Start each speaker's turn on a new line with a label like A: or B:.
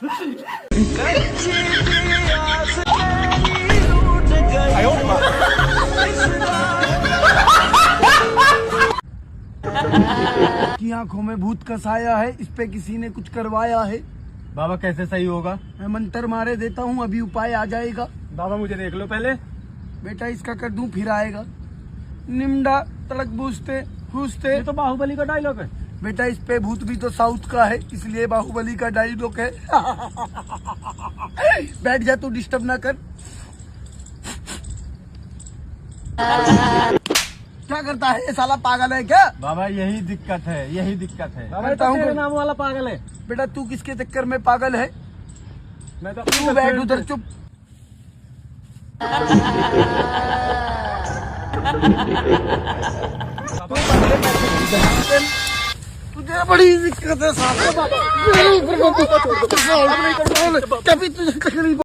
A: की आंखों में भूत का साया है, इस पे किसी ने कुछ करवाया है।
B: बाबा कैसे सही होगा?
A: मैं मंत्र मारे देता हूँ, अभी उपाय आ जाएगा।
B: बाबा मुझे देख लो पहले।
A: बेटा इसका कर दूं फिर आएगा। निम्डा तड़क बूझते हुसते।
B: ये तो बाहुबली का डायलॉग है।
A: बेटा इस पे भूत भी तो साउथ का है, इसलिए बाहुबली का डायलॉग है। बैठ जा, तू डिस्टर्ब ना कर। क्या करता है ये साला, पागल है क्या?
B: बाबा यही दिक्कत है, यही दिक्कत है। बाबा
A: करता
B: तो
A: हूँ
B: तेरे
A: फिर।
B: नाम वाला पागल है।
A: बेटा तू किसके चक्कर में पागल है?
B: मैं तो
A: तू बैठ उधर चुप। तुझे बड़ी दिक्कत है साला। कभी तुझे तकलीफ